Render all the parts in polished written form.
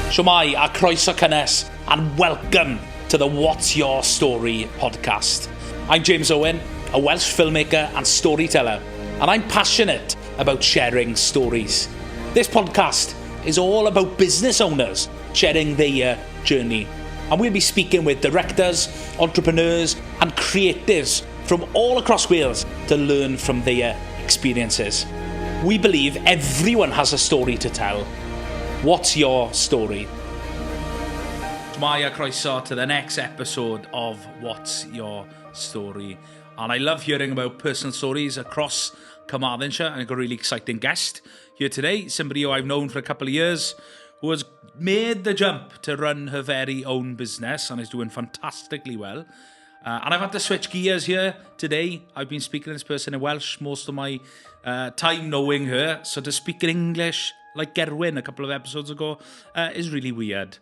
Shwmai a croeso cynnes, and welcome to the What's Your Story podcast. I'm James Owen, a Welsh filmmaker and storyteller, and I'm passionate about sharing stories. This podcast is all about business owners sharing their journey, and we'll be speaking with directors, entrepreneurs and creatives from all across Wales to learn from their experiences. We believe everyone has a story to tell. What's your story? Maya croeso to the next episode of What's Your Story. And I love hearing about personal stories across Carmarthenshire, and I've got a really exciting guest here today, somebody who I've known for a couple of years, who has made the jump to run her very own business and is doing fantastically well. And I've had to switch gears here today. I've been speaking to this person in Welsh most of my time knowing her, so to speak in English like Gerwyn a couple of episodes ago is really weird.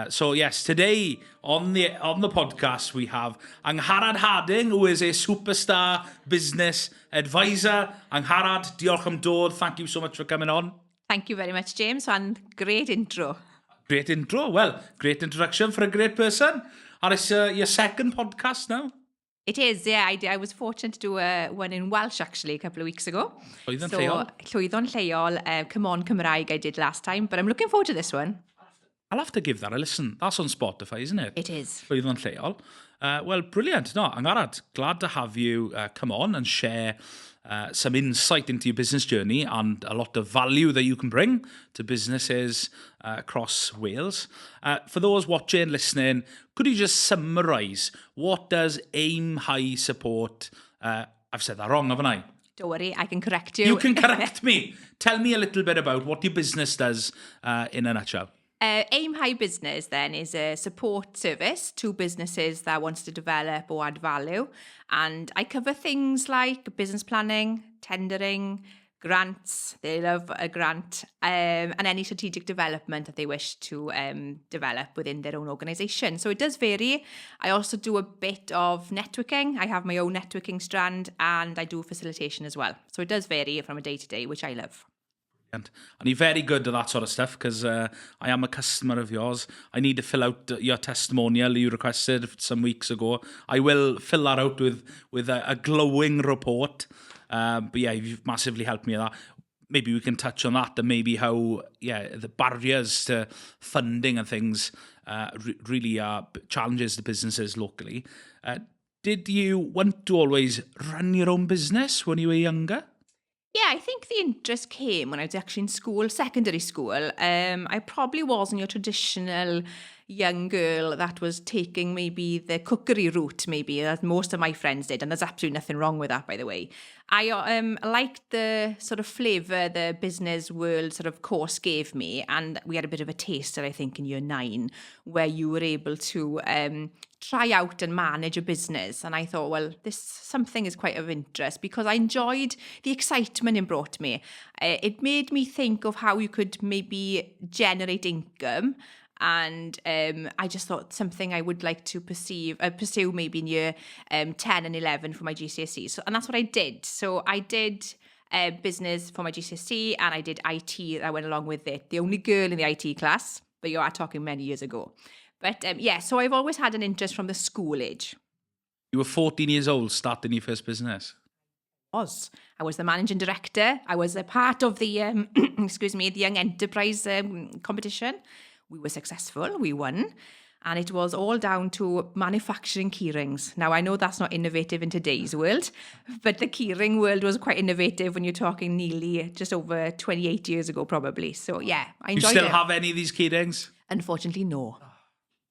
So yes, today on the podcast we have Angharad Harding, who is a superstar business advisor. Angharad, diolch am dod. Thank you so much for coming on. Thank you very much, James, and great intro. Great intro. Well, great introduction for a great person. And it's your second podcast now. It is, yeah. I was fortunate to do one in Welsh, actually, a couple of weeks ago. Llwyddon lleol, Come On Cymraeg I did last time, but I'm looking forward to this one. I'll have to give that a listen. That's on Spotify, isn't it? It is. Llwyddon lleol. Well, brilliant. No, Angharad, glad to have you come on and share some insight into your business journey and a lot of value that you can bring to businesses across Wales. For those watching, listening, could you just summarise what does Aim High support? I've said that wrong, haven't I? Don't worry, I can correct you. You can correct me. Tell me a little bit about what your business does in a nutshell. Aim High Business then is a support service to businesses that wants to develop or add value, and I cover things like business planning, tendering, grants. They love a grant, and any strategic development that they wish to develop within their own organisation. So it does vary. I also do a bit of networking. I have my own networking strand, and I do facilitation as well. So it does vary from a day to day, which I love. And you're very good at that sort of stuff, because I am a customer of yours. I need to fill out your testimonial you requested some weeks ago. I will fill that out with a glowing report. But yeah, you've massively helped me with that. Maybe we can touch on that and maybe how the barriers to funding and things really are challenges to businesses locally. Did you want to always run your own business when you were younger? Yeah, I think the interest came when I was actually in school, secondary school. I probably wasn't your traditional young girl that was taking maybe the cookery route, maybe, as most of my friends did. And there's absolutely nothing wrong with that, by the way. I liked the sort of flavour the business world sort of course gave me. And we had a bit of a taster, I think, in year 9, where you were able to try out and manage a business. And I thought, well, this something is quite of interest because I enjoyed the excitement it brought me. It made me think of how you could maybe generate income. And I just thought something I would like to pursue maybe in year 10 and 11 for my GCSE. So, and that's what I did. So I did business for my GCSE and I did IT that went along with it. The only girl in the IT class, but you are talking many years ago. But so I've always had an interest from the school age. You were 14 years old starting your first business? I was the managing director. I was a part of the, the Young Enterprise competition. We were successful, we won, and it was all down to manufacturing keyrings. Now, I know that's not innovative in today's world, but the keyring world was quite innovative when you're talking nearly just over 28 years ago, probably. So, yeah, I enjoyed it. You still have any of these keyrings? Unfortunately, no.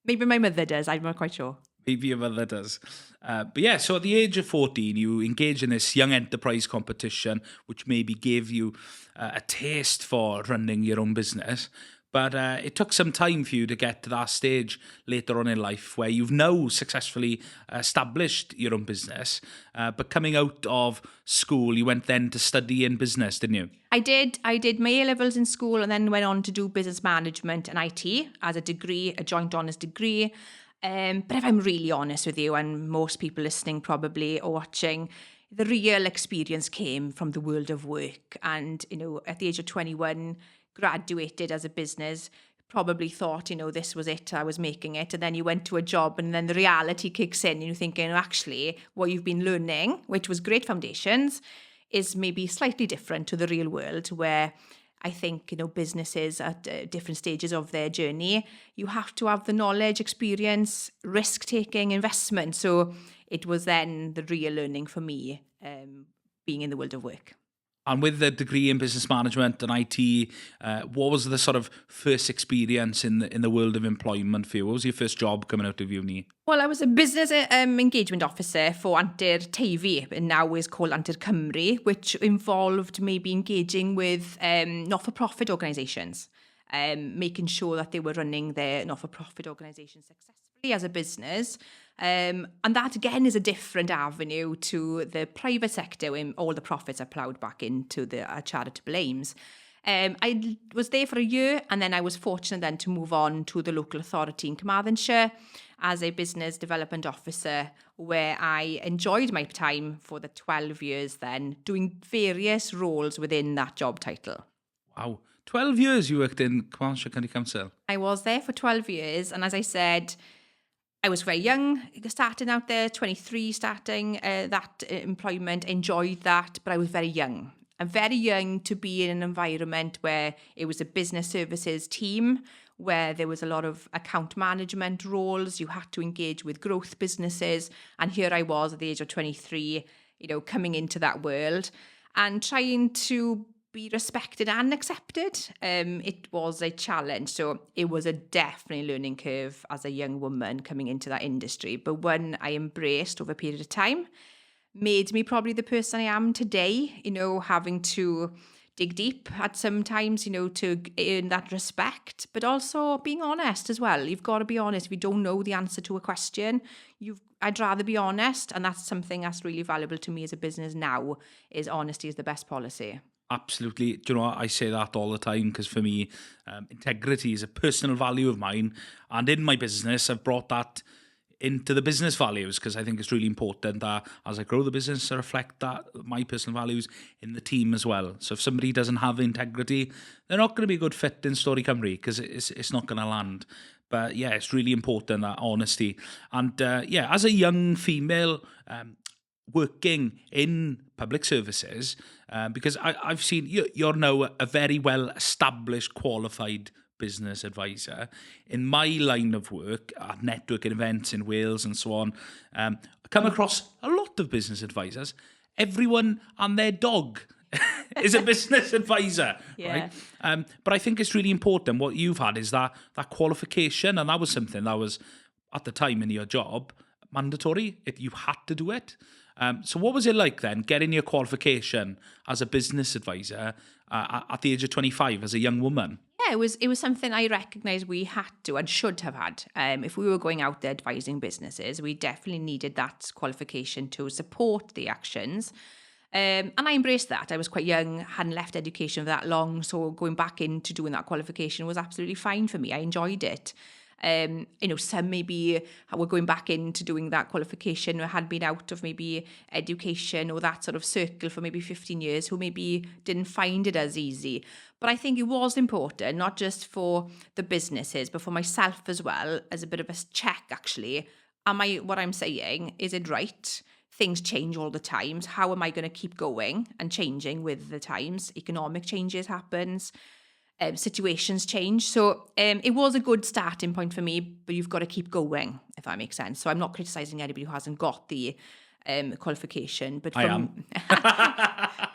Maybe my mother does, I'm not quite sure. Maybe your mother does. But yeah, so at the age of 14, you engage in this young enterprise competition, which maybe gave you a taste for running your own business. But it took some time for you to get to that stage later on in life where you've now successfully established your own business. But coming out of school, you went then to study in business, didn't you? I did my A-levels in school and then went on to do business management and IT as a degree, a joint honours degree. But if I'm really honest with you, and most people listening probably or watching, the real experience came from the world of work. And, you know, at the age of 21, graduated as a business probably thought, this was it, I was making it. And then you went to a job and then the reality kicks in and you're thinking, actually, what you've been learning, which was great foundations, is maybe slightly different to the real world where I think, businesses at different stages of their journey, you have to have the knowledge, experience, risk-taking, investment. So it was then the real learning for me, being in the world of work. And with the degree in business management and IT, what was the sort of first experience in the world of employment for you? What was your first job coming out of uni? Well, I was a business engagement officer for Antur TV, and now is called Antur Cymru, which involved maybe engaging with not-for-profit organisations, making sure that they were running their not-for-profit organisations successfully as a business. And that, again, is a different avenue to the private sector when all the profits are ploughed back into the charitable aims. I was there for a year, and then I was fortunate then to move on to the local authority in Carmarthenshire as a business development officer, where I enjoyed my time for the 12 years then, doing various roles within that job title. Wow. 12 years you worked in Carmarthenshire County Council. I was there for 12 years, and as I said, I was very young, starting out there, 23, starting that employment, enjoyed that, but I was very young. I'm very young to be in an environment where it was a business services team, where there was a lot of account management roles. You had to engage with growth businesses. And here I was at the age of 23, coming into that world and trying to be respected and accepted. It was a challenge. So it was a definitely learning curve as a young woman coming into that industry, but one I embraced over a period of time, made me probably the person I am today, having to dig deep at some times, to earn that respect, but also being honest as well. You've got to be honest. If you don't know the answer to a question, I'd rather be honest. And that's something that's really valuable to me as a business now, is honesty is the best policy. Absolutely. Do you know what? I say that all the time because for me, integrity is a personal value of mine. And in my business, I've brought that into the business values because I think it's really important that as I grow the business, to reflect that, my personal values in the team as well. So if somebody doesn't have integrity, they're not going to be a good fit in Stori Cymru because it's not going to land. But yeah, it's really important, that honesty. And as a young female, working in public services, because I've seen you're now a very well established, qualified business advisor. In my line of work at networking events in Wales and so on, I come across a lot of business advisors. Everyone and their dog is a business advisor, right? But I think it's really important. What you've had is that qualification, and that was something that was at the time in your job mandatory. You had to do it. So what was it like then, getting your qualification as a business advisor at the age of 25 as a young woman? Yeah, it was something I recognised we had to and should have had. If we were going out there advising businesses, we definitely needed that qualification to support the actions. And I embraced that. I was quite young, hadn't left education for that long, so going back into doing that qualification was absolutely fine for me. I enjoyed it. Some maybe were going back into doing that qualification or had been out of maybe education or that sort of circle for maybe 15 years who maybe didn't find it as easy. But I think it was important, not just for the businesses, but for myself as well, as a bit of a check, actually. What I'm saying, is it right? Things change all the time. How am I going to keep going and changing with the times? Economic changes happens. Situations change. So it was a good starting point for me, but you've got to keep going, if that makes sense. So I'm not criticising anybody who hasn't got the qualification. But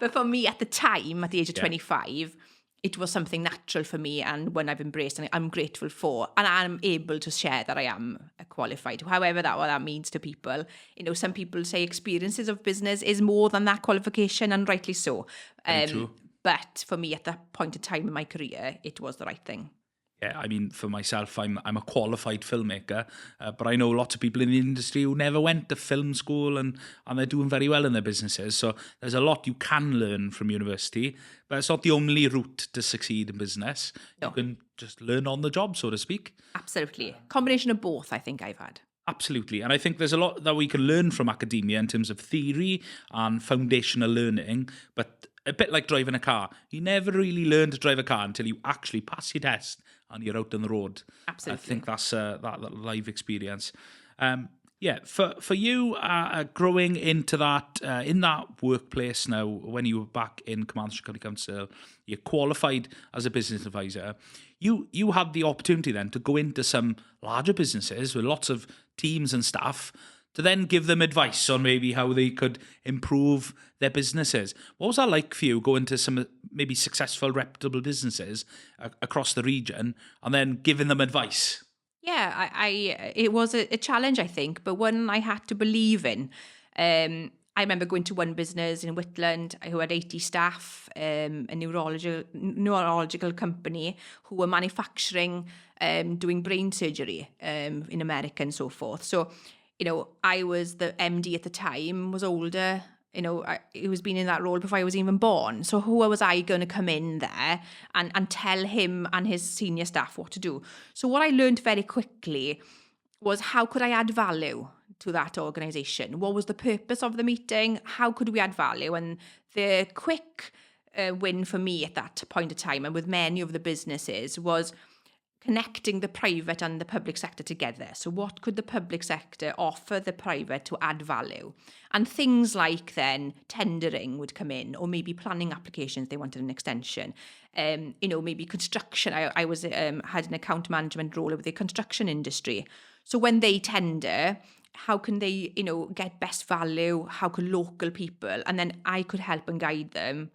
but for me at the time, at the age of 25, it was something natural for me and one I've embraced and I'm grateful for. And I'm able to share that I am qualified, however what that means to people. Some people say experiences of business is more than that qualification, and rightly so. True. But for me, at that point in time in my career, it was the right thing. Yeah, I mean, for myself, I'm a qualified filmmaker, but I know lots of people in the industry who never went to film school and they're doing very well in their businesses. So there's a lot you can learn from university, but it's not the only route to succeed in business. No. You can just learn on the job, so to speak. Absolutely. Combination of both, I think I've had. Absolutely. And I think there's a lot that we can learn from academia in terms of theory and foundational learning, but a bit like driving a car. You never really learn to drive a car until you actually pass your test and you're out on the road. Absolutely. I think that's that live experience. Yeah, for you, growing into that, in that workplace now, when you were back in Carmarthenshire County Council, you qualified as a business advisor. You had the opportunity then to go into some larger businesses with lots of teams and staff to then give them advice on maybe how they could improve their businesses. What was that like for you, going to some maybe successful, reputable businesses across the region and then giving them advice? Yeah, it was a challenge, I think, but one I had to believe in. I remember going to one business in Whitland who had 80 staff, a neurological company who were manufacturing, doing brain surgery in America and so forth. So, I was the MD at the time, was older. He was been in that role before I was even born. So who was I going to come in there and tell him and his senior staff what to do? So what I learned very quickly was, how could I add value to that organisation? What was the purpose of the meeting? How could we add value? And the quick win for me at that point of time, and with many of the businesses, was connecting the private and the public sector together. So what could the public sector offer the private to add value? And things like then tendering would come in, or maybe planning applications, they wanted an extension. Maybe construction. I was had an account management role with the construction industry. So when they tender, how can they, get best value? How could local people? And then I could help and guide them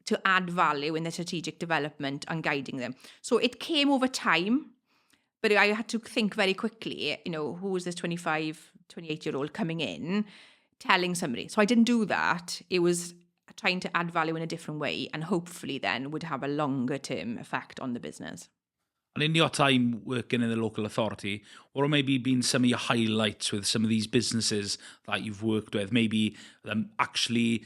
to add value in the strategic development and guiding them. So it came over time, but I had to think very quickly, who was this 25, 28-year-old coming in, telling somebody. So I didn't do that. It was trying to add value in a different way, and hopefully then would have a longer term effect on the business. And in your time working in the local authority, what have maybe been some of your highlights with some of these businesses that you've worked with? Maybe them actually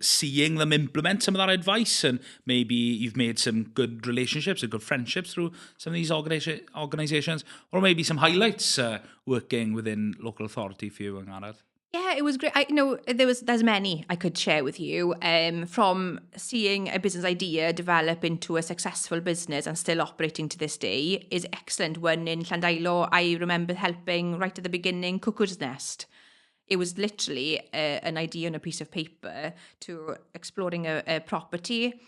seeing them implement some of that advice, and maybe you've made some good relationships and good friendships through some of these organisations, or maybe some highlights working within local authority for you, Angharad? Yeah, it was great. There's many I could share with you. From seeing a business idea develop into a successful business and still operating to this day is excellent. One in Llandailo, I remember helping right at the beginning, Cuckoo's Nest. It was literally an idea on a piece of paper to exploring a property,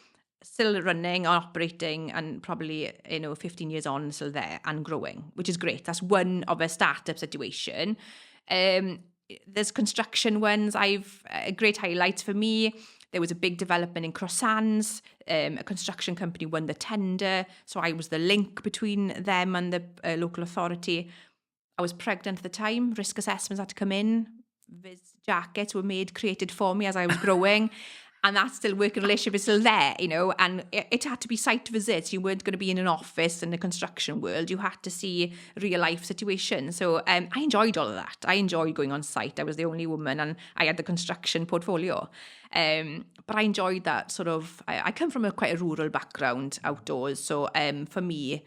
still running, operating, and probably 15 years on, still there and growing, which is great. That's one of a startup situation. There's construction ones. Great highlights for me. There was a big development in Croissants. A construction company won the tender, so I was the link between them and the local authority. I was pregnant at the time. Risk assessments had to come in. Viz jackets were created for me as I was growing. And that still working relationship is still there, and it had to be site visits. You weren't going to be in an office in the construction world. You had to see real life situations. So I enjoyed all of that. I enjoyed going on site. I was the only woman and I had the construction portfolio. But I enjoyed that sort of, I come from quite a rural background outdoors. So for me,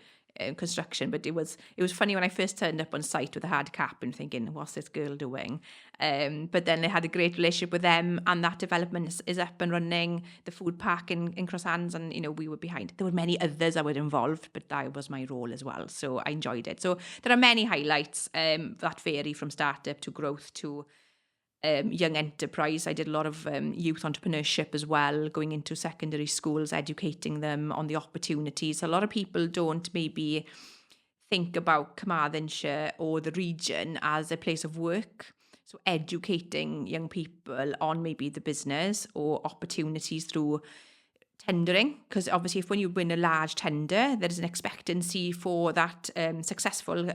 construction, but it was funny when I first turned up on site with a hard cap and thinking, what's this girl doing? But then I had a great relationship with them, and that development is up and running. The food park in Croissants, and we were behind. There were many others that were involved, but that was my role as well, so I enjoyed it. So there are many highlights that vary from startup to growth to young enterprise. I did a lot of youth entrepreneurship as well, going into secondary schools, educating them on the opportunities. A lot of people don't maybe think about Carmarthenshire or the region as a place of work. So educating young people on maybe the business or opportunities through tendering, because obviously when you win a large tender, there is an expectancy for that successful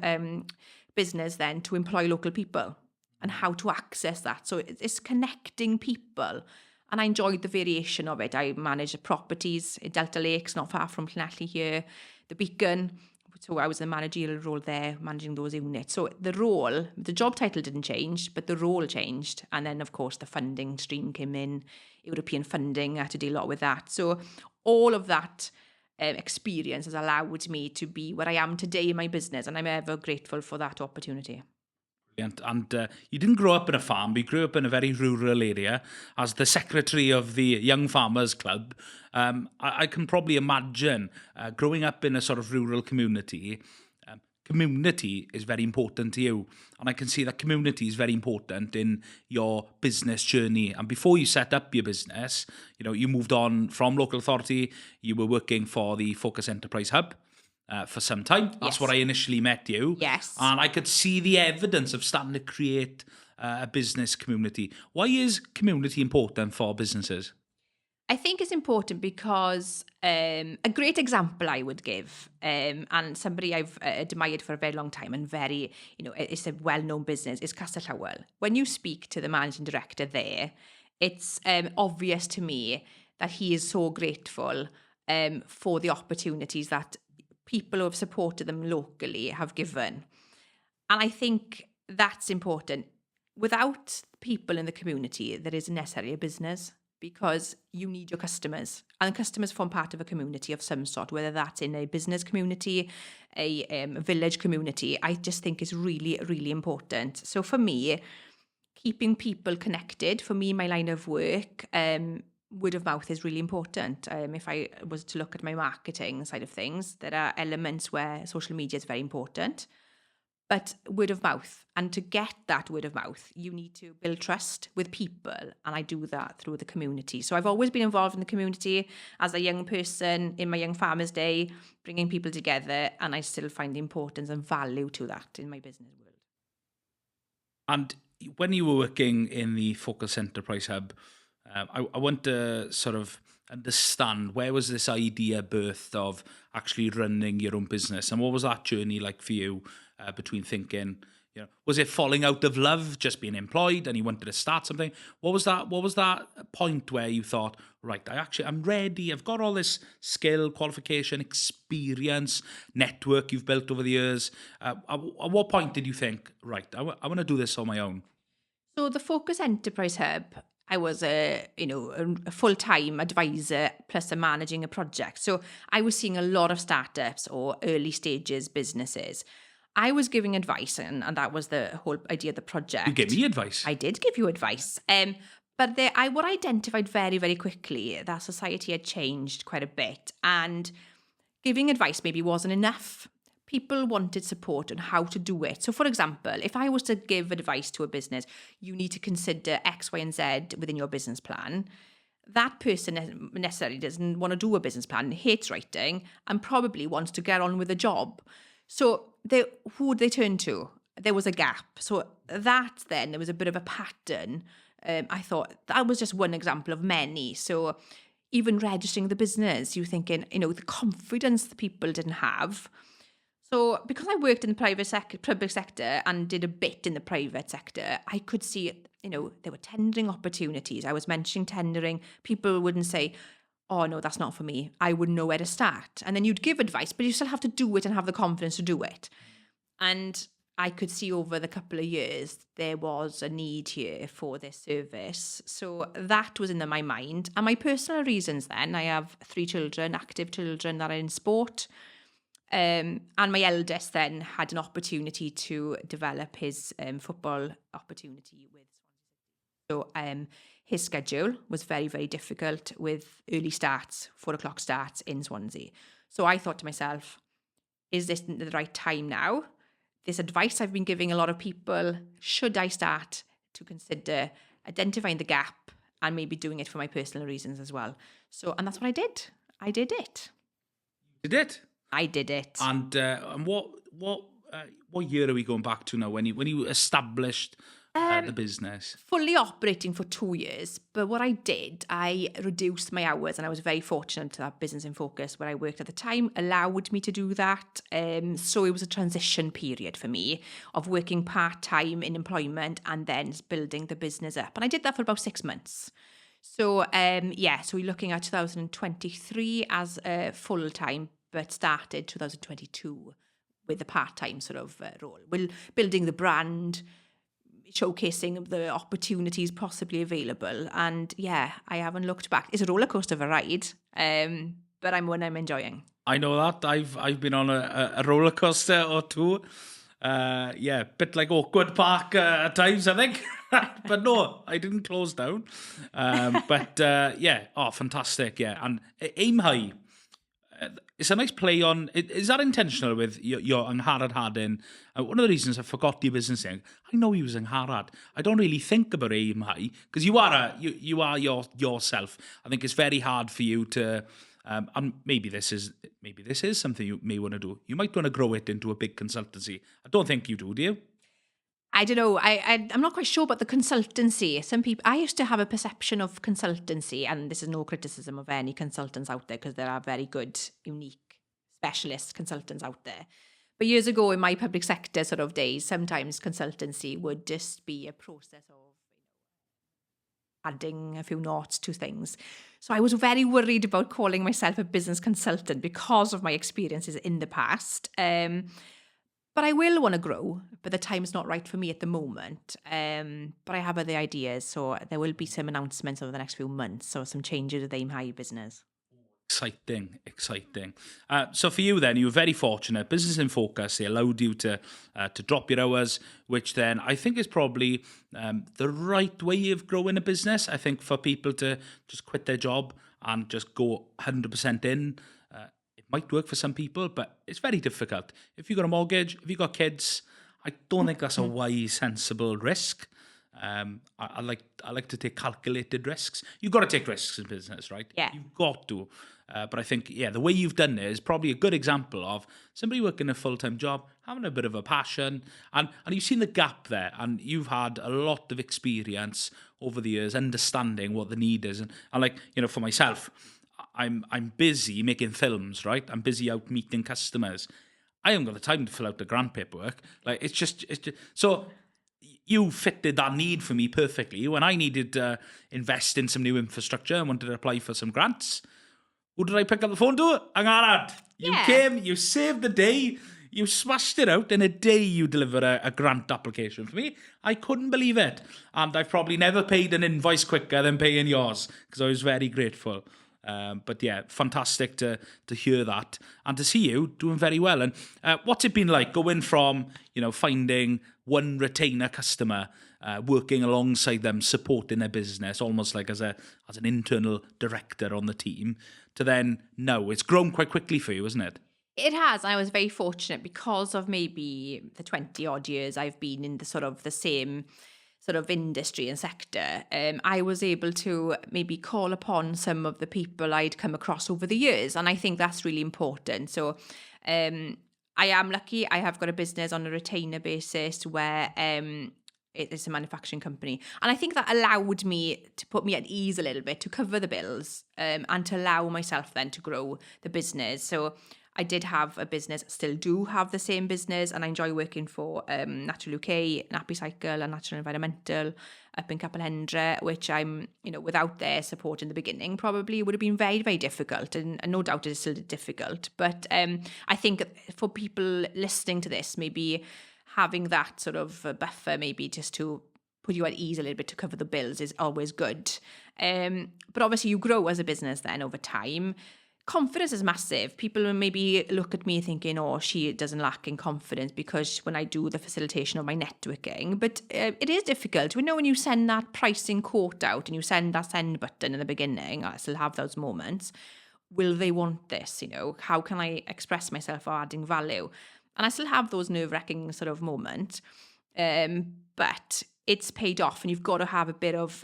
business then to employ local people, and how to access that. So it's connecting people. And I enjoyed the variation of it. I managed the properties in Delta Lakes, not far from Llanelli here, the Beacon. So I was in the managerial role there, managing those units. So the job title didn't change, but the role changed. And then, of course, the funding stream came in, European funding. I had to deal a lot with that. So all of that experience has allowed me to be where I am today in my business. And I'm ever grateful for that opportunity. And you didn't grow up in a farm, you grew up in a very rural area. As the secretary of the Young Farmers Club, I can probably imagine growing up in a sort of rural community. Community is very important to you. And I can see that community is very important in your business journey. And before you set up your business, you moved on from local authority, you were working for the Focus Enterprise Hub. For some time. That's where I initially met you. Yes. And I could see the evidence of starting to create a business community. Why is community important for businesses? I think it's important because a great example I would give, and somebody I've admired for a very long time and very, it's a well-known business, is Castell Howell. When you speak to the managing director there, it's obvious to me that he is so grateful for the opportunities that people who have supported them locally have given. And I think that's important. Without people in the community, there isn't necessarily a business, because you need your customers. And customers form part of a community of some sort, whether that's in a business community, a village community. I just think is really, really important. So for me, keeping people connected, for me, my line of work, word of mouth is really important. If I was to look at my marketing side of things, there are elements where social media is very important, but word of mouth. And to get that word of mouth, you need to build trust with people. And I do that through the community. So I've always been involved in the community as a young person in my Young Farmers Day, bringing people together. And I still find the importance and value to that in my business world. And when you were working in the Focus Enterprise Hub, I want to sort of understand, where was this idea birthed of actually running your own business, and what was that journey like for you between thinking, was it falling out of love, just being employed, and you wanted to start something? What was that point where you thought, right, I'm ready, I've got all this skill, qualification, experience, network you've built over the years. At what point did you think, right, I want to do this on my own? So the Focus Enterprise Hub, I was a full-time advisor plus managing a project. So I was seeing a lot of startups or early stages businesses. I was giving advice, and that was the whole idea of the project. You gave me advice. I did give you advice. But what I identified very, very quickly, that society had changed quite a bit, and giving advice maybe wasn't enough. People wanted support on how to do it. So, for example, if I was to give advice to a business, you need to consider X, Y, and Z within your business plan. That person necessarily doesn't want to do a business plan, hates writing, and probably wants to get on with a job. So, who would they turn to? There was a gap. So, there was a bit of a pattern. I thought that was just one example of many. So, even registering the business, you're thinking, the confidence that people didn't have. So because I worked in the public sector and did a bit in the private sector, I could see, there were tendering opportunities. I was mentioning tendering. People wouldn't say, oh, no, that's not for me. I wouldn't know where to start. And then you'd give advice, but you still have to do it and have the confidence to do it. And I could see over the couple of years, there was a need here for this service. So that was in my mind. And my personal reasons then, I have 3 children, active children that are in sport. And my eldest then had an opportunity to develop his football opportunity with Swansea. So his schedule was very, very difficult with early starts, 4:00 starts in Swansea. So I thought to myself, is this the right time now? This advice I've been giving a lot of people, should I start to consider identifying the gap and maybe doing it for my personal reasons as well? So, and that's what I did. I did it. You did? I did it. And what year are we going back to now? When you established the business? Fully operating for 2 years. But what I did, I reduced my hours, and I was very fortunate that Business in Focus, where I worked at the time, allowed me to do that. So it was a transition period for me of working part-time in employment and then building the business up. And I did that for about 6 months. So, so we're looking at 2023 as a full-time, but started 2022 with a part-time sort of role. We're building the brand, showcasing the opportunities possibly available. And I haven't looked back. It's a roller coaster of a ride, but I'm enjoying. I know that. I've been on a roller coaster or two. Yeah, bit like awkward park at times, I think. But no, I didn't close down. But yeah, oh, fantastic. Yeah, and aim high. It's a nice play on. Is that intentional with your Angharad Harding? One of the reasons I forgot your business name, I know you was Angharad. I don't really think about aim high because you are yourself. I think it's very hard for you to. And maybe this is something you may want to do. You might want to grow it into a big consultancy. I don't think you do you? I don't know. I'm not quite sure about the consultancy. Some people, I used to have a perception of consultancy, and this is no criticism of any consultants out there because there are very good, unique, specialist consultants out there. But years ago in my public sector sort of days, sometimes consultancy would just be a process of adding a few knots to things. So I was very worried about calling myself a business consultant because of my experiences in the past. But I will want to grow, but the time's not right for me at the moment. But I have other ideas, so there will be some announcements over the next few months, so some changes with Aim High business. Exciting. So for you then, you were very fortunate. Business in Focus, they allowed you to drop your hours, which then I think is probably the right way of growing a business. I think for people to just quit their job and just go 100% in, it might work for some people, but it's very difficult. If you've got a mortgage, if you've got kids, I don't think that's a wise, sensible risk. I like to take calculated risks. You've got to take risks in business, right? Yeah. You've got to. But I think, the way you've done it is probably a good example of somebody working a full-time job, having a bit of a passion, and you've seen the gap there, and you've had a lot of experience over the years understanding what the need is. And like, for myself, I'm busy making films, right? I'm busy out meeting customers. I haven't got the time to fill out the grant paperwork. Like, it's just so you fitted that need for me perfectly. When I needed to invest in some new infrastructure and wanted to apply for some grants, who did I pick up the phone to? Angharad. You came, you saved the day, you smashed it out. In a day, you delivered a grant application for me. I couldn't believe it. And I've probably never paid an invoice quicker than paying yours because I was very grateful. But yeah, fantastic to hear that and to see you doing very well. And what's it been like going from, finding one retainer customer, working alongside them, supporting their business, almost like as an internal director on the team, to then no, it's grown quite quickly for you, isn't it? It has. I was very fortunate because of maybe the 20 odd years I've been in the same sort of industry and sector. I was able to maybe call upon some of the people I'd come across over the years. And I think that's really important. So I am lucky. I have got a business on a retainer basis where it's a manufacturing company. And I think that allowed me to put me at ease a little bit to cover the bills and to allow myself then to grow the business. So I did have a business, still do have the same business, and I enjoy working for Natural UK, Nappy Cycle and Natural Environmental up in Capel, which I'm, without their support in the beginning, probably would have been very, very difficult, and no doubt it is still difficult. But I think for people listening to this, maybe having that sort of buffer, maybe just to put you at ease a little bit to cover the bills is always good. But obviously you grow as a business then over time. Confidence is massive. People will maybe look at me thinking, oh, she doesn't lack in confidence because when I do the facilitation of my networking. But it is difficult. We know when you send that pricing quote out and you send that send button in the beginning, I still have those moments. Will they want this? How can I express myself or adding value? And I still have those nerve-wracking sort of moments. But it's paid off, and you've got to have a bit of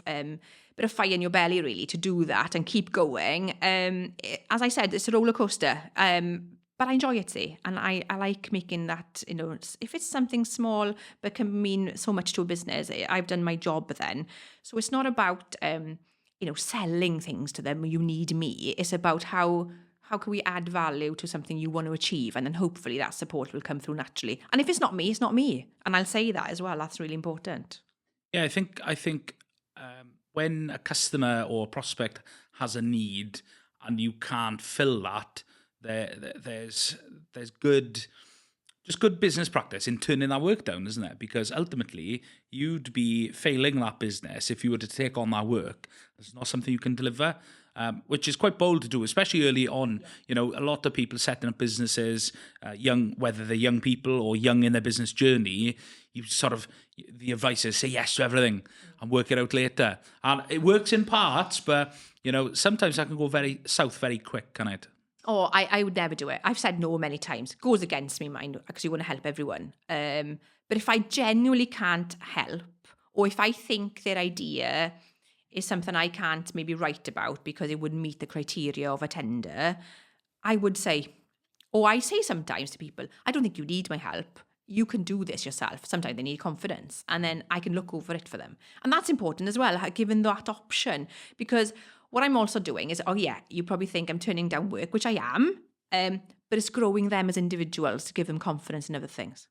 fire in your belly really to do that and keep going. As I said, it's a roller coaster, but I enjoy it, and I like making that, if it's something small but can mean so much to a business, I've done my job then. So it's not about selling things to them. You need me. It's about how can we add value to something you want to achieve, and then hopefully that support will come through naturally. And if it's not me, it's not me, and I'll say that as well. That's really important. Yeah, I think when a customer or prospect has a need and you can't fill that, there's good business practice in turning that work down, isn't it? Because ultimately, you'd be failing that business if you were to take on that work. It's not something you can deliver. which is quite bold to do, especially early on. You know, a lot of people setting up businesses, young, whether they're young people or young in their business journey, you sort of, the advice is say yes to everything and work it out later. And it works in parts, but, you know, sometimes that can go very south very quick, can it? Oh, I would never do it. I've said no many times. It goes against me mind because you want to help everyone. But if I genuinely can't help, or if I think their idea is something I can't maybe write about because it wouldn't meet the criteria of a tender, I would say, or I say sometimes to people, I don't think you need my help. You can do this yourself. Sometimes they need confidence, and then I can look over it for them. And that's important as well, given that option, because what I'm also doing is, oh yeah, you probably think I'm turning down work, which I am, but it's growing them as individuals to give them confidence in other things.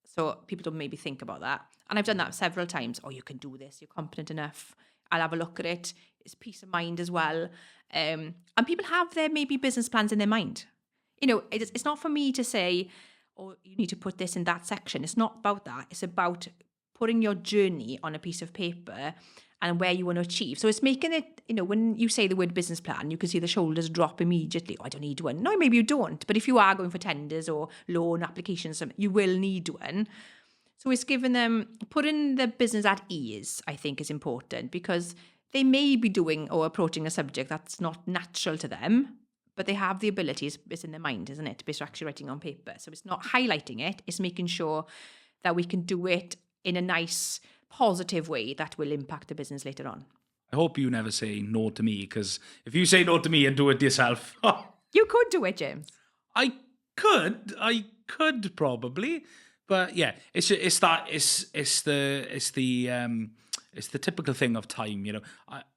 So people don't maybe think about that. And I've done that several times. Oh, you can do this. You're confident enough. I'll have a look at it. It's peace of mind as well. And people have their maybe business plans in their mind. You know, it's not for me to say, oh, you need to put this in that section. It's not about that. It's about putting your journey on a piece of paper and where you want to achieve. So it's making it, you know, when you say the word business plan, you can see the shoulders drop immediately. Oh, I don't need one. No, maybe you don't. But if you are going for tenders or loan applications, you will need one. So it's giving them, putting the business at ease, I think is important, because they may be doing or approaching a subject that's not natural to them, but they have the abilities. It's in their mind, isn't it? It's actually writing on paper. So it's not highlighting it. It's making sure that we can do it in a nice, positive way that will impact the business later on. I hope you never say no to me, because if you say no to me and do it yourself, you could do it, James. I could probably, but yeah, it's the typical thing of time. You know,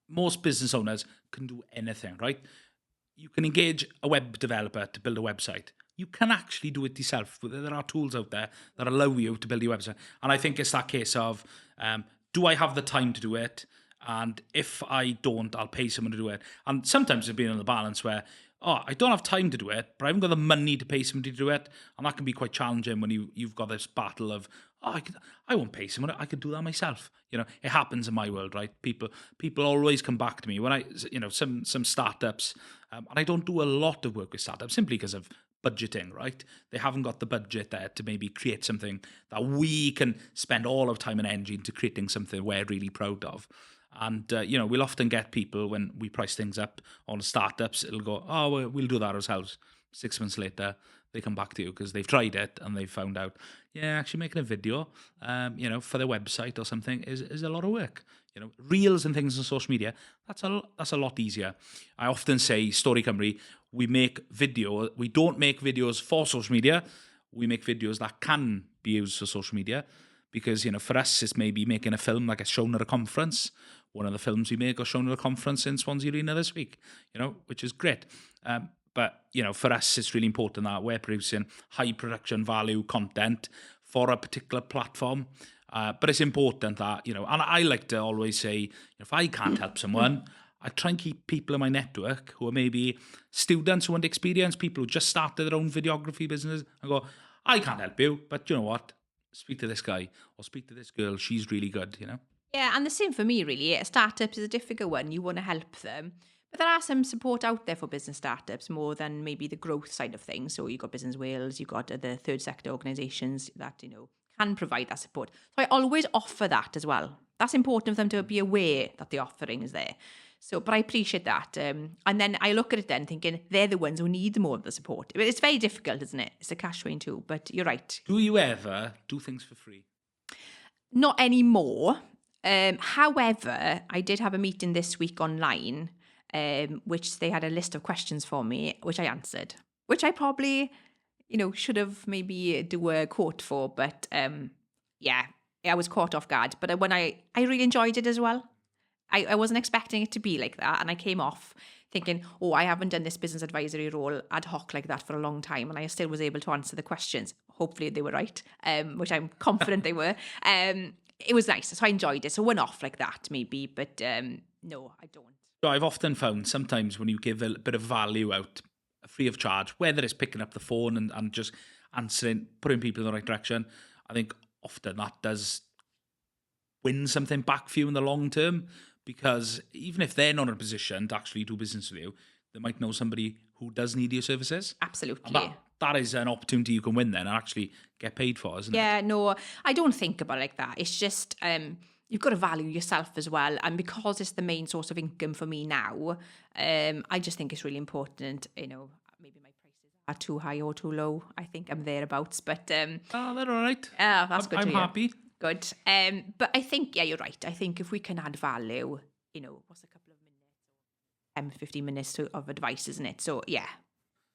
most business owners can do anything, right? You can engage a web developer to build a website. You can actually do it yourself. There are tools out there that allow you to build your website. And I think it's that case of, do I have the time to do it? And if I don't, I'll pay someone to do it. And sometimes it's been on the balance where, oh, I don't have time to do it, but I haven't got the money to pay somebody to do it. And that can be quite challenging when you've got this battle of, oh, I won't pay someone. I could do that myself. You know, it happens in my world, right? People always come back to me when some startups, and I don't do a lot of work with startups simply because of budgeting, right? They haven't got the budget there to maybe create something that we can spend all of time and energy into creating something we're really proud of. And, you know, we'll often get people when we price things up on startups, it'll go, oh, we'll do that ourselves. 6 months later, they come back to you because they've tried it and they've found out, yeah, actually making a video, you know, for their website or something is a lot of work. You know, reels and things on social media, that's a lot easier. I often say, Story Cymru, we don't make videos for social media. We make videos that can be used for social media. Because, you know, for us, it's maybe making a film that gets shown at a conference. One of the films we make got shown at a conference in Swansea Arena this week, you know, which is great. But, you know, for us, it's really important that we're producing high production value content for a particular platform. But it's important that, you know, and I like to always say, if I can't help someone, I try and keep people in my network who are maybe students who want experience, people who just started their own videography business, and go, I can't help you, but you know what? Speak to this guy or speak to this girl. She's really good, you know? Yeah, and the same for me, really. Startups is a difficult one. You want to help them. But there are some support out there for business startups more than maybe the growth side of things. So you've got Business Wales, you've got the third sector organisations that, you know, can provide that support. So I always offer that as well. That's important for them to be aware that the offering is there. So, but I appreciate that. And then I look at it then thinking they're the ones who need more of the support. But it's very difficult, isn't it? It's a cash drain too, but you're right. Do you ever do things for free? Not anymore. However, I did have a meeting this week online, which they had a list of questions for me, which I answered, which I probably, you know, should have maybe do a quote for, but yeah, I was caught off guard. But when I really enjoyed it as well. I wasn't expecting it to be like that. And I came off thinking, oh, I haven't done this business advisory role ad hoc like that for a long time. And I still was able to answer the questions. Hopefully they were right, which I'm confident they were. It was nice. So I enjoyed it. So one off like that maybe, but no, I don't. So I've often found sometimes when you give a bit of value out free of charge, whether it's picking up the phone and just answering, putting people in the right direction, I think often that does win something back for you in the long term. because even if they're not in a position to actually do business with you, they might know somebody who does need your services. Absolutely. And that is an opportunity you can win then and actually get paid for, isn't it? Yeah, no, I don't think about it like that. It's just you've got to value yourself as well. And because it's the main source of income for me now, I just think it's really important, maybe my prices are too high or too low. I think I'm thereabouts, but they're all right. that's good to I'm hear. happy. Good. But I think, yeah, you're right. I think if we can add value, what's a couple of minutes, 10, 15 minutes of advice, isn't it? So, yeah.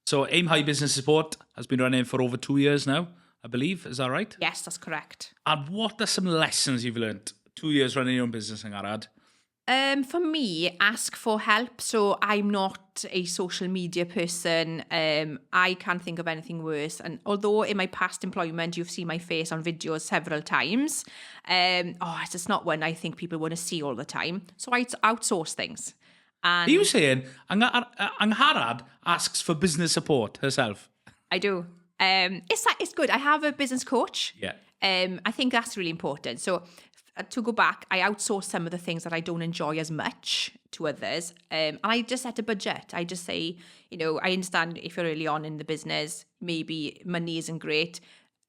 So Aim High Business Support has been running for over 2 years now, I believe. Is that right? Yes, that's correct. And what are some lessons you've learned 2 years running your own business, Angharad? For me, ask for help. So I'm not a social media person. I can't think of anything worse. And although in my past employment, you've seen my face on videos several times, it's just not one I think people want to see all the time. So I outsource things. And Are you saying Angharad asks for business support herself? I do. It's good. I have a business coach. Yeah. I think that's really important. So to go back, I outsource some of the things that I don't enjoy as much to others. And I just set a budget. I just say, I understand if you're early on in the business, maybe money isn't great.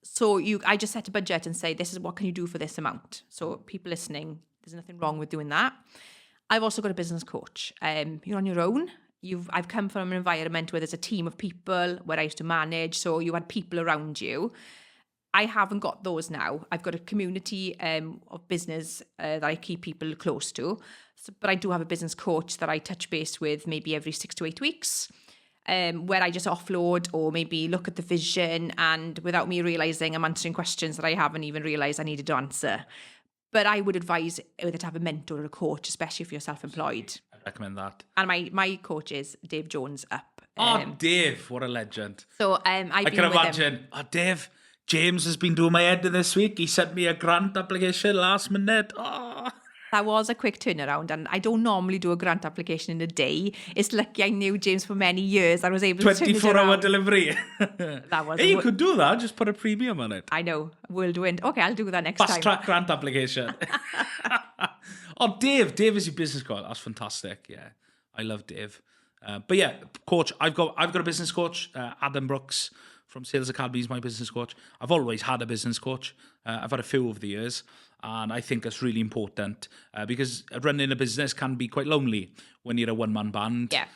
So I just set a budget and say, this is what can you do for this amount? So people listening, there's nothing wrong with doing that. I've also got a business coach. You're on your own. I've come from an environment where there's a team of people where I used to manage. So you had people around you. I haven't got those now. I've got a community of business that I keep people close to. But I do have a business coach that I touch base with maybe every 6 to 8 weeks, where I just offload or maybe look at the vision, and without me realising, I'm answering questions that I haven't even realised I needed to answer. But I would advise whether to have a mentor or a coach, especially if you're self-employed. I recommend that. And my coach is Dave Jones up. Dave, what a legend. So I can imagine. Dave, James has been doing my head this week. He sent me a grant application last minute. That was a quick turnaround, and I don't normally do a grant application in a day. It's lucky I knew James for many years. I was able to 24-hour delivery. That was. Hey, you could do that. Just put a premium on it. I know. Whirlwind. Okay, I'll do that next time. Fast track grant application. Dave is your business coach. That's fantastic. Yeah, I love Dave. But yeah, coach, I've got a business coach, Adam Brooks from Sales Academy is my business coach. I've always had a business coach. I've had a few over the years, and I think that's really important because running a business can be quite lonely when you're a one-man band. Yeah.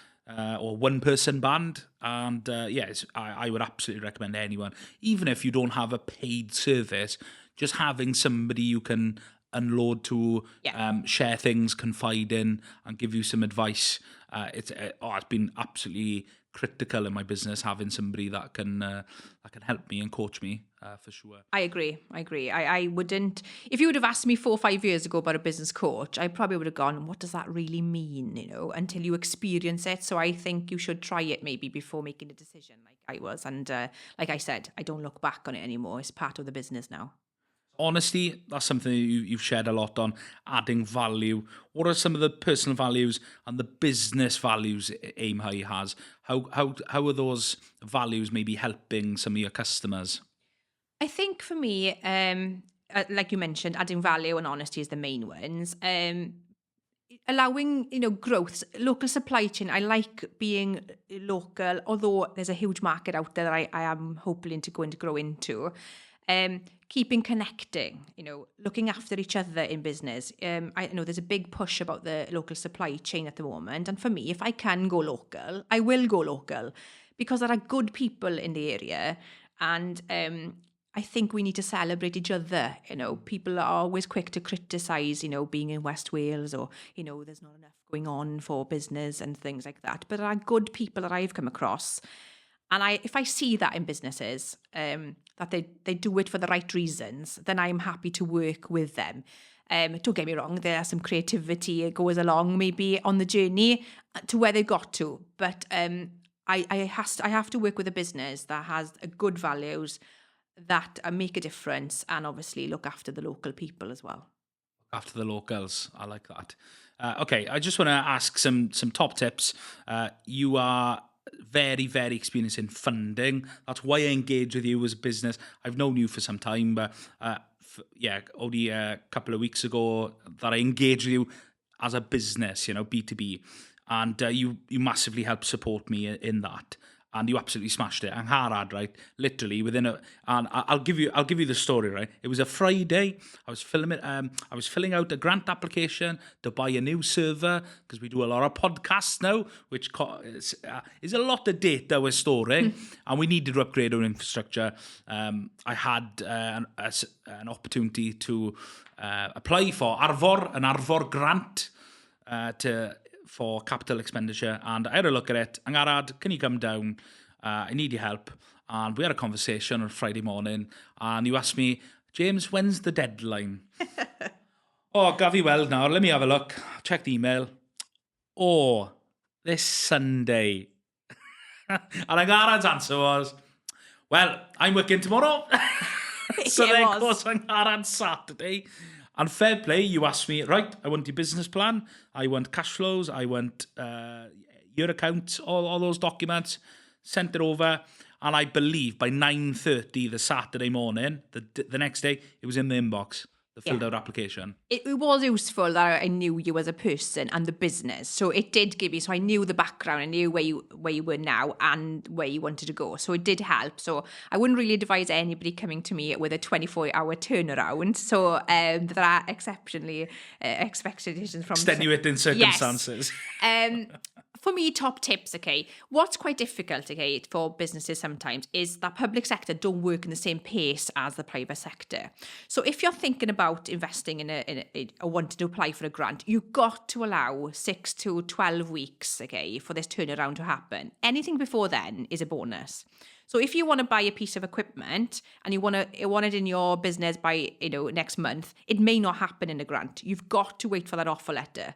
Or one-person band. And I would absolutely recommend anyone, even if you don't have a paid service, just having somebody you can unload to, share things, confide in, and give you some advice. It's been absolutely critical in my business having somebody that can help me and coach me for sure. I agree. I wouldn't, if you would have asked me 4 or 5 years ago about a business coach, I probably would have gone, what does that really mean, until you experience it. So I think you should try it maybe before making a decision like I was. And like I said, I don't look back on it anymore. It's part of the business now. Honesty, that's something you've shared a lot on, adding value. What are some of the personal values and the business values Aim High has? How are those values maybe helping some of your customers? I think for me, like you mentioned, adding value and honesty is the main ones. Allowing, growth, local supply chain. I like being local, although there's a huge market out there that I am hoping to grow into. Keeping connecting, looking after each other in business. I know there's a big push about the local supply chain at the moment. And for me, if I can go local, I will go local because there are good people in the area. And I think we need to celebrate each other. People are always quick to criticise, being in West Wales or, there's not enough going on for business and things like that. But there are good people that I've come across. And if I see that in businesses, that they do it for the right reasons, then I'm happy to work with them. Don't get me wrong, there are some creativity. It goes along maybe on the journey to where they got to. But I have to work with a business that has good values that make a difference and obviously look after the local people as well. After the locals, I like that. Okay, I just want to ask some top tips. You are very, very experienced in funding. That's why I engage with you as a business. I've known you for some time, but only a couple of weeks ago that I engaged with you. as a business, B2B. And you massively helped support me in that. And you absolutely smashed it. Angharad, right? Literally and I'll give you the story, right? It was a Friday. I was filling out a grant application to buy a new server because we do a lot of podcasts now, which is a lot of data we're storing, and we needed to upgrade our infrastructure. I had an opportunity to apply for an Arfor grant for capital expenditure, and I had a look at it. Angharad, can you come down? I need your help. And we had a conversation on Friday morning, and you asked me, James, when's the deadline? Oh, Gavi, well, now, let me have a look. Check the email. Oh, this Sunday. And Angharad's answer was, well, I'm working tomorrow. So then, of course, Angharad's Saturday. And fair play, you asked me, right, I want your business plan, I want cash flows, I want your accounts, all those documents, sent it over, and I believe by 9:30 the Saturday morning, the next day, it was in the inbox, the filled out application. It was useful that I knew you as a person and the business. So it did give me, so I knew the background, I knew where you were now and where you wanted to go. So it did help. So I wouldn't really advise anybody coming to me with a 24-hour turnaround. So there are exceptionally expectations from extenuating circumstances. Yes. For me, top tips, okay, what's quite difficult, okay, for businesses sometimes is that public sector don't work in the same pace as the private sector. So if you're thinking about investing in or wanting to apply for a grant, you've got to allow 6 to 12 weeks, okay, for this turnaround to happen. Anything before then is a bonus. So if you want to buy a piece of equipment and you want it in your business by, next month, it may not happen in a grant. You've got to wait for that offer letter.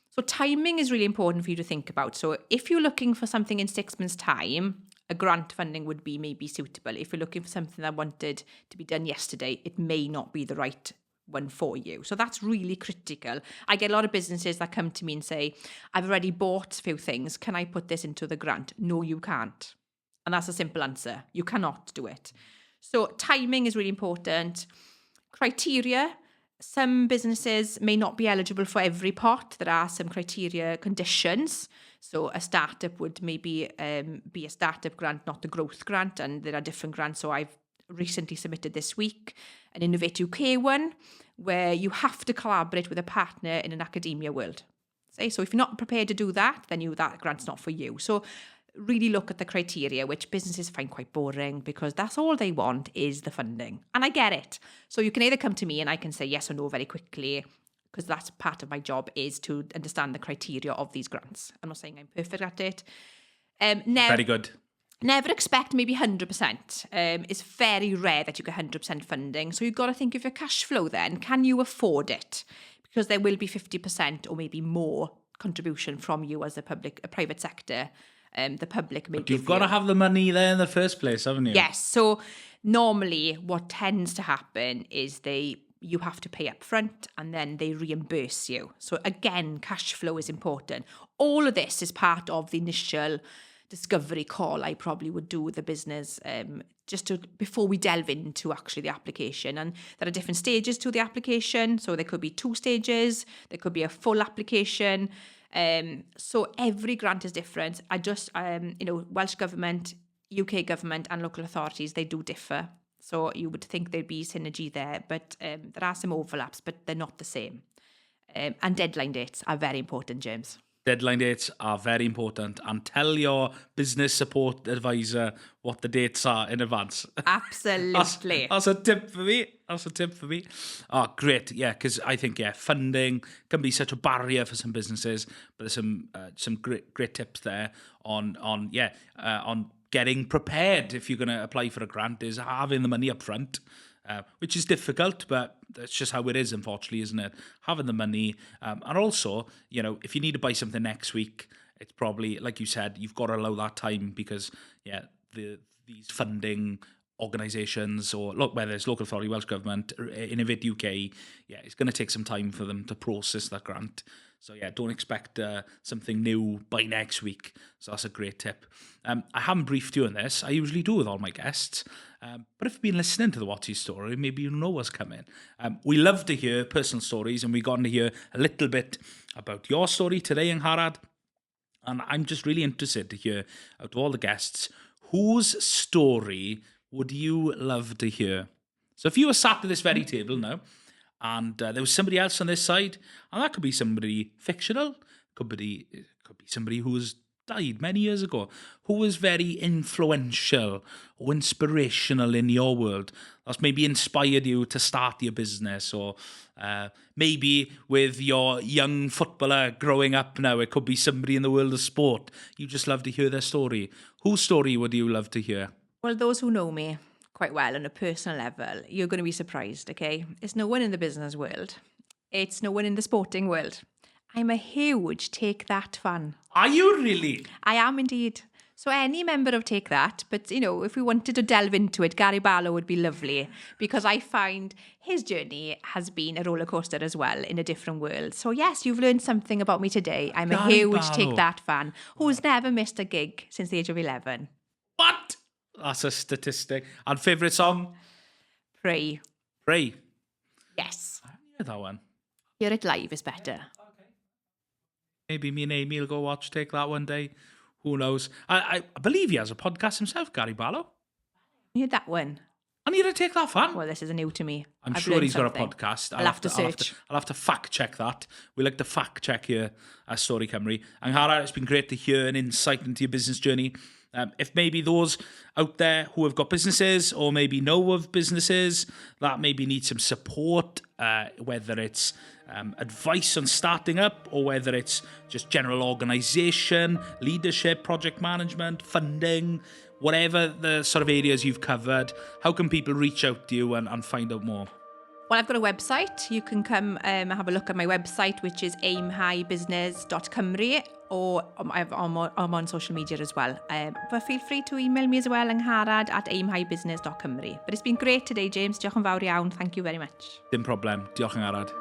So timing is really important for you to think about. So if you're looking for something in 6 months' time, a grant funding would be maybe suitable. If you're looking for something that wanted to be done yesterday, it may not be the right one for you. So that's really critical. I get a lot of businesses that come to me and say, I've already bought a few things. Can I put this into the grant? No, you can't. And that's a simple answer. You cannot do it. So timing is really important. Criteria. Some businesses may not be eligible for every pot. There are some criteria conditions. So a startup would maybe be a startup grant, not a growth grant. And there are different grants. So I've recently submitted this week an Innovate UK one where you have to collaborate with a partner in an academia world. So if you're not prepared to do that, then that grant's not for you. So really look at the criteria, which businesses find quite boring because that's all they want is the funding. And I get it. So you can either come to me and I can say yes or no very quickly, because that's part of my job is to understand the criteria of these grants. I'm not saying I'm perfect at it. Very good. Never expect maybe 100%. It's very rare that you get 100% funding. So you've got to think of your cash flow then. Can you afford it? Because there will be 50% or maybe more contribution from you as a private sector. The public may give you. You've got to have the money there in the first place, haven't you? Yes. So normally what tends to happen is you have to pay up front and then they reimburse you. So again, cash flow is important. All of this is part of the initial discovery call I probably would do with the business before we delve into actually the application. And there are different stages to the application. So there could be 2 stages. There could be a full application. So every grant is different. Welsh government, UK government and local authorities, they do differ. So you would think there'd be synergy there, but there are some overlaps, but they're not the same. And deadline dates are very important, James. Deadline dates are very important, and tell your business support advisor what the dates are in advance. Absolutely. That's a tip for me. Oh, great. Yeah, because I think, funding can be such a barrier for some businesses, but there's some great tips there on getting prepared if you're going to apply for a grant, is having the money up front. Which is difficult, but that's just how it is, unfortunately, isn't it? Having the money. And also, if you need to buy something next week, it's probably, like you said, you've got to allow that time because, these funding organisations or whether it's local authority, Welsh Government, Innovate UK, it's going to take some time for them to process that grant. So don't expect something new by next week. So that's a great tip. I haven't briefed you on this. I usually do with all my guests. But if you've been listening to the What's Your Story, maybe you know what's coming. We love to hear personal stories, and we've gotten to hear a little bit about your story today, Angharad. And I'm just really interested to hear, out of all the guests, whose story would you love to hear? So if you were sat at this very table now, and there was somebody else on this side, and that could be somebody fictional, could be somebody who's died many years ago, who was very influential or inspirational in your world, that's maybe inspired you to start your business, or maybe with your young footballer growing up now, it could be somebody in the world of sport. You just love to hear their story. Whose story would you love to hear? Well, those who know me quite well on a personal level, you're going to be surprised, okay? It's no one in the business world. It's no one in the sporting world. I'm a huge Take That fan. Are you really? I am indeed. So any member of Take That, but if we wanted to delve into it, Gary Barlow would be lovely, because I find his journey has been a roller coaster as well in a different world. So yes, you've learned something about me today. I'm a huge Take That fan who's never missed a gig since the age of 11. What? That's a statistic. And favourite song? Pray. Pray. Yes. I haven't heard that one. Hear it live is better. Maybe me and Amy will go watch Take That one day. Who knows? I believe he has a podcast himself, Gary Barlow. You heard that one? And you're a Take That fan? Well, this is new to me. I'm sure he's got a podcast. I'll have to search. I'll have to fact check that. We like to fact check here at Stori Cymru. Angharad, it's been great to hear an insight into your business journey. If maybe those out there who have got businesses, or maybe know of businesses that maybe need some support, whether it's advice on starting up, or whether it's just general organisation, leadership, project management, funding, whatever the sort of areas you've covered, how can people reach out to you and find out more? Well, I've got a website. You can come have a look at my website, which is aimhighbusiness.cymru, or I'm on social media as well. But feel free to email me as well, angharad@aimhighbusiness.cymru. But it's been great today, James. Diolch yn fawr iawn. Thank you very much. Dim problem. Diolch Angharad.